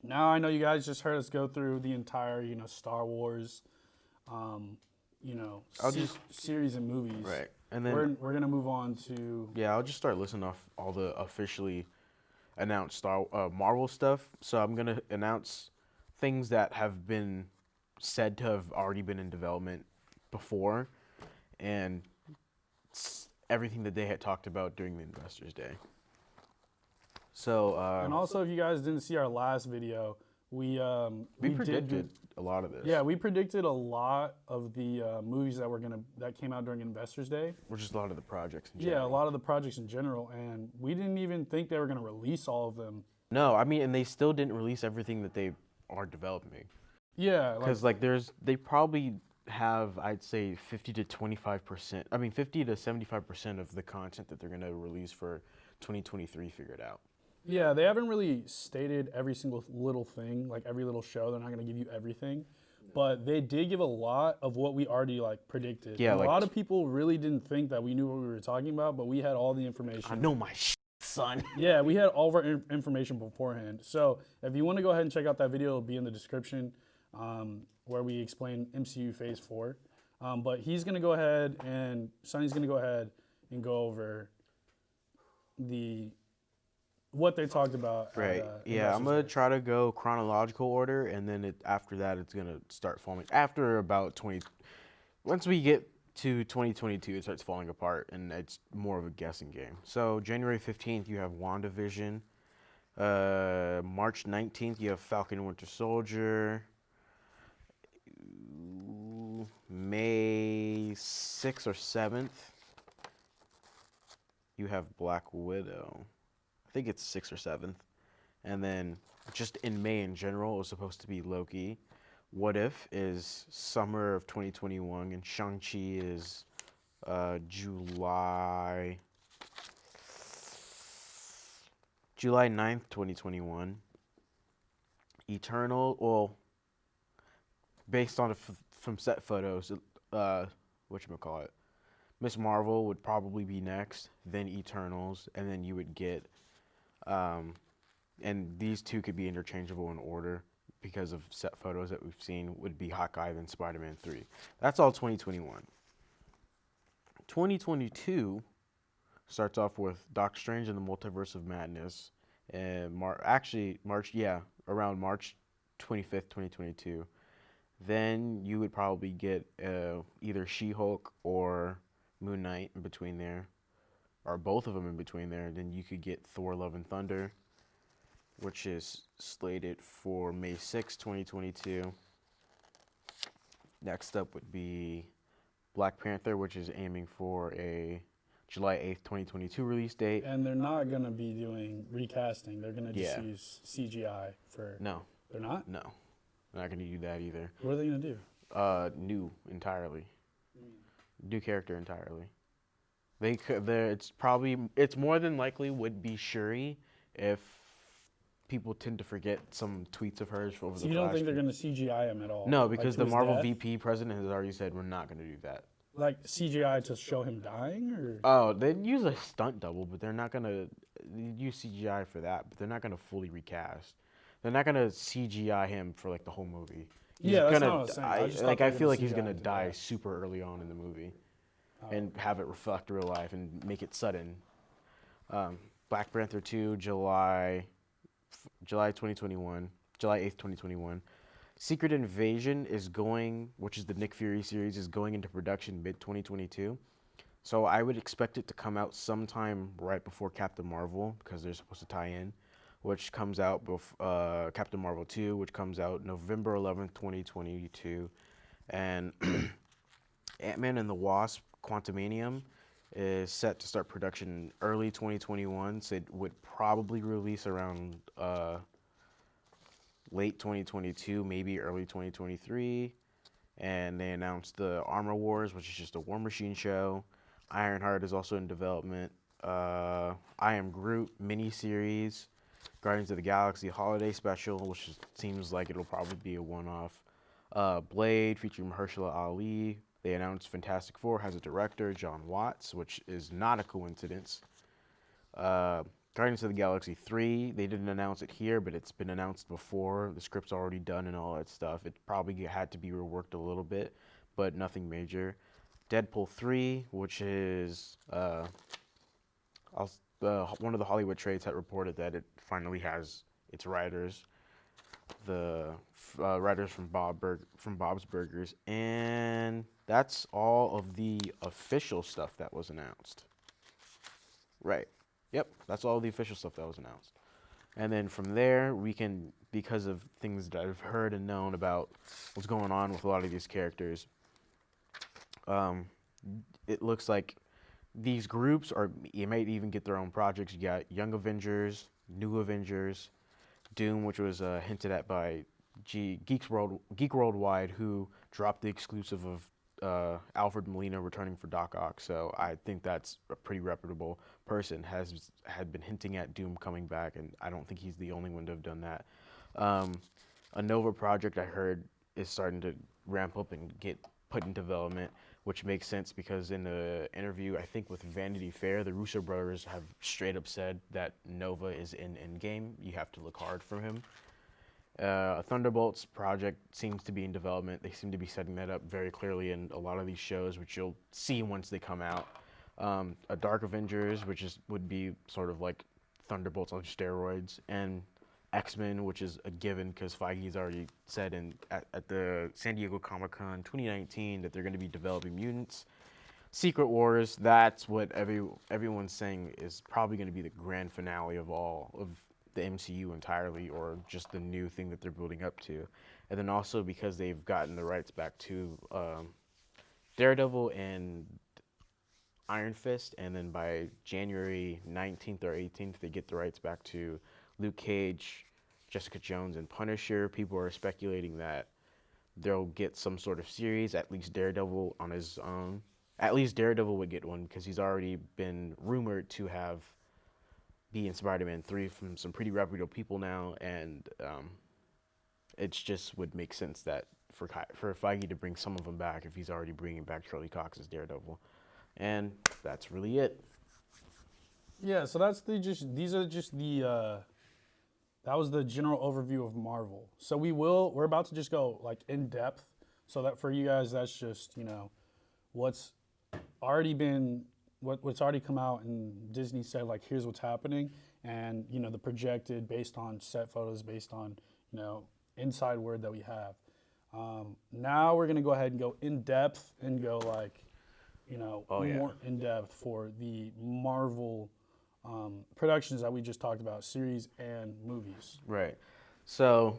Now I know you guys just heard us go through the entire, Star Wars, um, I'll just series and movies. right, and then We're gonna move on to. yeah, I'll just start listing off all the officially announced Marvel stuff. So I'm gonna announce things that have been said to have already been in development before, and everything that they had talked about during the Investors Day. So And also, if you guys didn't see our last video, we we did predicted a lot of this. yeah, we predicted a lot of the movies that came out during Investors Day. Or just a lot of the projects in Yeah, a general. lot of the projects in general, and we didn't even think they were gonna release all of them. No, I mean, and they still didn't release everything that they are developing. Yeah, Because they probably have, I'd say, 50 to 25%. I mean, 50 to 75% of the content that they're gonna release for 2023 figured out. yeah, they haven't really stated every single little thing, like every little show. They're not gonna give you everything, but they did give a lot of what we already predicted. Yeah, And a like lot of people really didn't think that we knew what we were talking about, but we had all the I information. know my son. Yeah, we had all of our information beforehand. So if you want to go ahead and check out that video, it'll be in the description where we explain MCU Phase 4. But he's going to go ahead and Sonny's going to go ahead and go over the what they talked about. Right. At, Yeah, I'm Investors gonna Day. try to go chronological order, and then after that, it's gonna start falling. After about 20, once we get to 2022, it starts falling apart, and it's more of a guessing game. So January 15th, you have WandaVision. March 19th, you have Falcon and Winter Soldier. May 6th or 7th, you have Black Widow. I think it's 6th or 7th. And then just in May in general, it was supposed to be Loki. What If is summer of 2021, and Shang-Chi is July July 9th, 2021. Eternal, well, based on from set photos, whatchamacallit, Miss Marvel would probably be next, then Eternals, and then you would get, um, and these two could be interchangeable in order because of set photos that we've seen, would be Hawkeye, then Spider-Man 3. That's all 2021. 2022 starts off with Doctor Strange and the Multiverse of Madness, and March, yeah, around March 25th, 2022. Then you would probably get either She-Hulk or Moon Knight in between there, or both of them in between there. Then you could get Thor: Love and Thunder, which is slated for May 6th, 2022. Next up would be Black Panther, which is aiming for a July 8th, 2022 release date. And they're not going to be doing recasting. They're going to just Yeah. use CGI for. No, They're not? no, they're not going to do that either. What are they going to do? New entirely, new character entirely. They could. It's more than likely would be Shuri if people tend to forget some tweets of hers over So the you don't last think they're few. going to CGI him at all? No, Like, because to the his Marvel death? VP president has already said we're not going to do that. Like CGI to show him dying, or Oh, they'd use a stunt double, but they're not gonna use CGI for that. But they're not gonna fully recast. They're not gonna CGI him for like the whole movie. He's Yeah, that's gonna not what I was saying. I just thought like they I were feel gonna like he's CGI gonna him to die death. super early on in the movie Oh. and have it reflect real life and make it sudden. Black Panther 2, July 2021, July 8th, 2021. Secret Invasion is going, which is the Nick Fury series, is going into production mid 2022. So I would expect it to come out sometime right before Captain Marvel because they're supposed to tie in, which comes out Captain Marvel 2, which comes out November 11th, 2022, and Ant-Man and the Wasp: Quantumanium is set to start production early 2021. So it would probably release around late 2022, maybe early 2023. And they announced the Armor Wars, which is just a War Machine show. Ironheart is also in development. I Am Groot miniseries, Guardians of the Galaxy Holiday Special, which seems like it'll probably be a one-off. Blade featuring Mahershala Ali. They announced Fantastic Four has a director, John Watts, which is not a coincidence. Guardians of the Galaxy 3, they didn't announce it here, but it's been announced before. The script's already done and all that stuff. It probably had to be reworked a little bit, but nothing major. Deadpool 3, which is one of the Hollywood trades had reported that it finally has its writers, the writers from Bob's Burgers, and that's all of the official stuff that was announced. Right. Yep, that's all the official stuff that was announced. And then from there, we can, because of things that I've heard and known about what's going on with a lot of these characters, it looks like these groups are, you might even get their own projects. You got Young Avengers, New Avengers, Doom, which was hinted at by Geek Worldwide, who dropped the exclusive of Alfred Molina returning for Doc Ock. So I think that's a pretty reputable person. Had been hinting at Doom coming back, and I don't think he's the only one to have done that. A Nova project I heard is starting to ramp up and get put in development, which makes sense because in the interview, I think with Vanity Fair, the Russo brothers have straight up said that Nova is in Endgame. You have to look hard for him. A Thunderbolts project seems to be in development. They seem to be setting that up very clearly in a lot of these shows, which you'll see once they come out. A Dark Avengers, which would be sort of like Thunderbolts on steroids, and X-Men, which is a given because Feige's already said at the San Diego Comic-Con 2019 that they're going to be developing mutants. Secret Wars, that's what everyone's saying is probably going to be the grand finale of all of the MCU entirely, or just the new thing that they're building up to. And then also because they've gotten the rights back to Daredevil and Iron Fist, and then by January 19th or 18th, they get the rights back to Luke Cage, Jessica Jones, and Punisher. People are speculating that they'll get some sort of series, at least Daredevil on his own. At least Daredevil would get one because he's already been rumored to be in Spider-Man 3 from some pretty reputable people now, and it just would make sense that for Feige to bring some of them back if he's already bringing back Charlie Cox as Daredevil. And that's really it. Yeah, so that was the general overview of Marvel. So we're about to just go like in depth, so that for you guys, that's just, what's already come out, and Disney said like, here's what's happening, and the projected based on set photos, based on inside word that we have. Now we're gonna go ahead and go in depth and go like more in depth for the Marvel productions that we just talked about, series and movies. Right. So